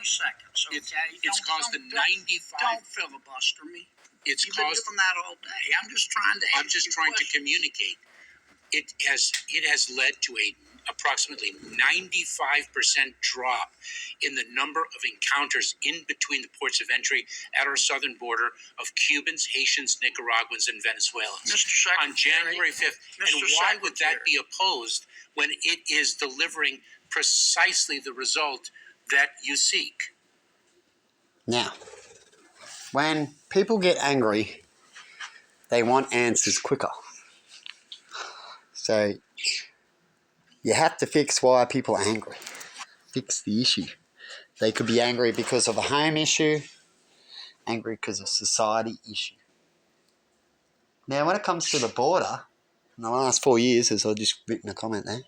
seconds, okay? It's caused a 95. Don't filibuster me. It's You've been caused. doing that all day. I'm just trying to. I'm just trying to communicate. It has led to a approximately 95% drop in the number of encounters in between the ports of entry at our southern border of Cubans, Haitians, Nicaraguans, and Venezuelans Mr. Secretary, on January 5th. Mr. And why would that Secretary. be opposed when it is delivering precisely the result that you seek? Now, when people get angry, they want answers quicker. So you have to fix why people are angry. Fix the issue. They could be angry because of a home issue, angry because of society issue. Now, when it comes to the border, in the last 4 years, as I just written a comment there,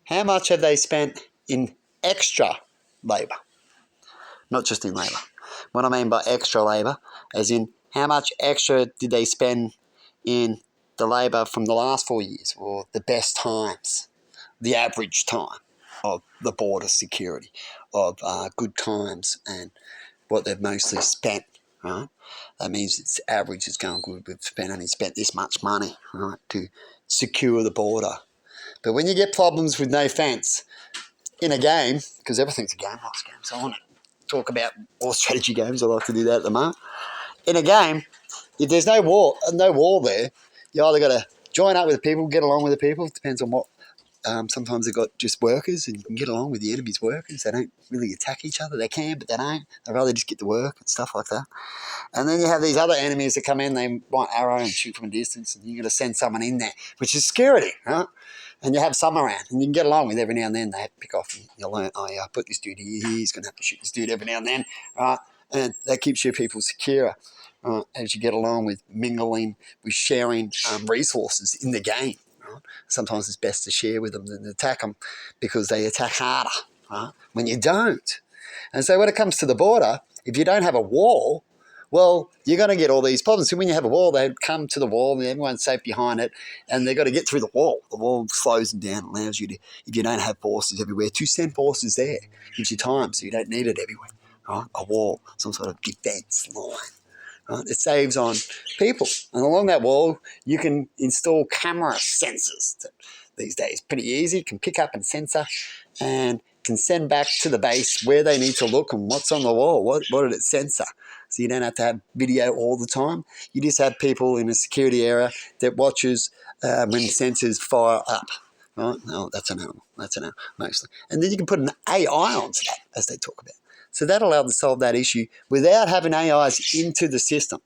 how much have they spent in extra labour? Not just in labour. What I mean by extra labour, as in how much extra did they spend in the labour from the last 4 years, or the best times, the average time of the border security, of good times, and what they've mostly spent, right? That means its average is going good. We've only spent this much money, right, to secure the border. But when you get problems with no fence in a game, because everything's a game, last game, so I want to talk about all strategy games. I like to do that at the moment. In a game, if there's no wall there, you either got to join up with the people, get along with the people. It depends on what. Sometimes they've got just workers, and you can get along with the enemy's workers. They don't really attack each other. They can, but they don't. They'd rather just get to work and stuff like that. And then you have these other enemies that come in. They want arrow and shoot from a distance, and you've got to send someone in there, which is security, right? And you have some around, and you can get along with every now and then. They have to pick off. You learn, oh yeah, I put this dude here. He's going to have to shoot this dude every now and then, right? And that keeps your people secure. As you get along with mingling, with sharing resources in the game. Right? Sometimes it's best to share with them than attack them, because they attack harder, right? When you don't. And so when it comes to the border, if you don't have a wall, well, you're going to get all these problems. So when you have a wall, they come to the wall and everyone's safe behind it, and they've got to get through the wall. The wall slows them down, allows you to, if you don't have forces everywhere, to send forces there. Gives you time, so you don't need it everywhere. Right? A wall, some sort of defence line. Right? It saves on people. And along that wall, you can install camera sensors. These days, pretty easy. You can pick up and sensor and can send back to the base where they need to look and what's on the wall. What did it censor? So you don't have to have video all the time. You just have people in a security area that watches when sensors fire up. Right? Oh, that's an animal. That's an animal, mostly. And then you can put an AI onto that, as they talk about. So that allowed to solve that issue without having AIs into the system,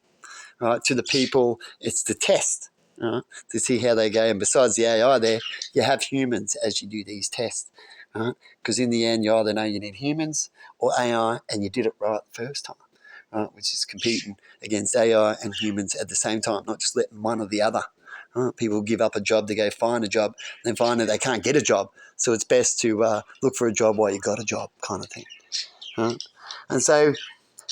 right? To the people, it's the test, right? To see how they go. And besides the AI there, you have humans as you do these tests, right? Because in the end, you either know you need humans or AI, and you did it right the first time, right? Which is competing against AI and humans at the same time, not just letting one or the other. Right? People give up a job to go find a job, then find that they can't get a job. So it's best to look for a job while you got a job, kind of thing. Right? And so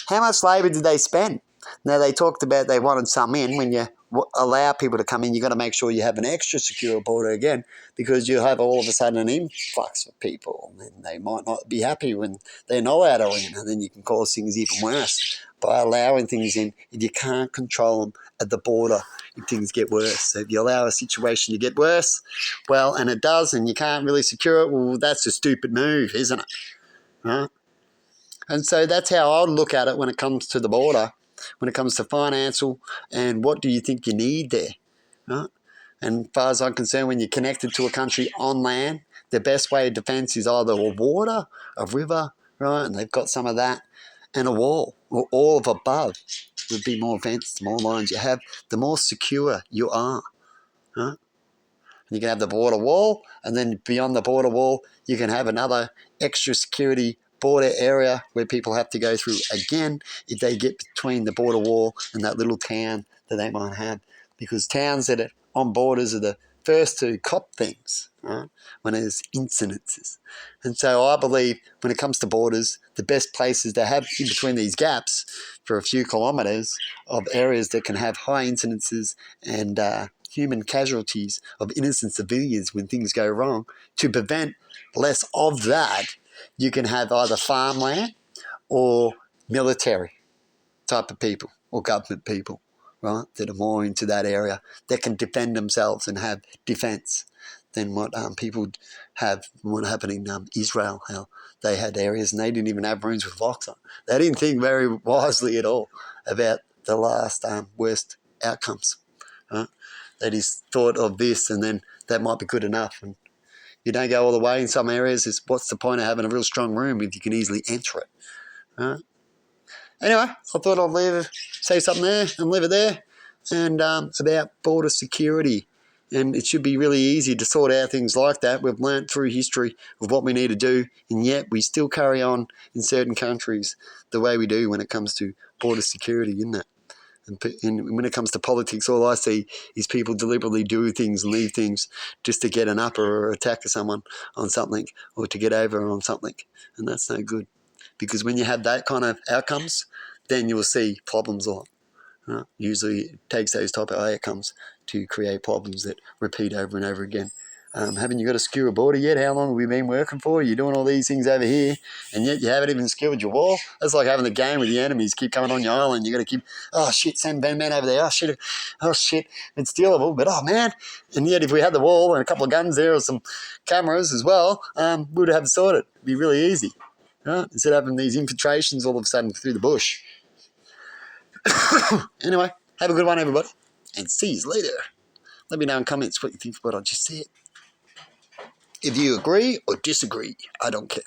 how much labour did they spend? Now, they talked about they wanted some in. When you allow people to come in, you've got to make sure you have an extra secure border again, because you'll have all of a sudden an influx of people, and they might not be happy when they're not allowed in, and then you can cause things even worse by allowing things in. If you can't control them at the border, if things get worse. So if you allow a situation to get worse, well, and it does, and you can't really secure it, well, that's a stupid move, isn't it? Right? And so that's how I look at it when it comes to the border, when it comes to financial, and what do you think you need there, right? And as far as I'm concerned, when you're connected to a country on land, the best way of defence is either a water, a river, right, and they've got some of that, and a wall, or all of above would be more vents, the more lines you have, the more secure you are, right? You can have the border wall, and then beyond the border wall, you can have another extra security border area where people have to go through again if they get between the border wall and that little town that they might have. Because towns that are on borders are the first to cop things, right, when there's incidences. And so I believe when it comes to borders, the best places to have in between these gaps for a few kilometres of areas that can have high incidences and human casualties of innocent civilians when things go wrong, to prevent less of that, you can have either farmland or military type of people or government people, right, that are more into that area that can defend themselves and have defense than what people have. What happened in Israel, how they had areas and they didn't even have rooms with locks on. They didn't think very wisely at all about the last worst outcomes. Right? They just thought of this and then that might be good enough. And you don't go all the way in some areas. What's the point of having a real strong room if you can easily enter it? Right? Anyway, I thought I'd say something there and leave it there. And about border security. And it should be really easy to sort out things like that. We've learnt through history of what we need to do, and yet we still carry on in certain countries the way we do when it comes to border security, isn't it? And when it comes to politics, all I see is people deliberately do things and leave things just to get an upper or attack someone on something or to get over on something. And that's no good. Because when you have that kind of outcomes, then you will see problems a lot. Right? Usually it takes those type of outcomes to create problems that repeat over and over again. Haven't you got a secure border yet? How long have we been working for? You're doing all these things over here, and yet you haven't even secured your wall. That's like having the game with the enemies keep coming on your island. You got to keep, oh shit, send Ben Man over there. Oh shit, it's stealable. But oh man, and yet if we had the wall and a couple of guns there or some cameras as well, we would have sorted. It'd be really easy, right? Instead of having these infiltrations all of a sudden through the bush. Anyway, have a good one, everybody, and see you later. Let me know in comments what you think of what I just said. If you agree or disagree, I don't care.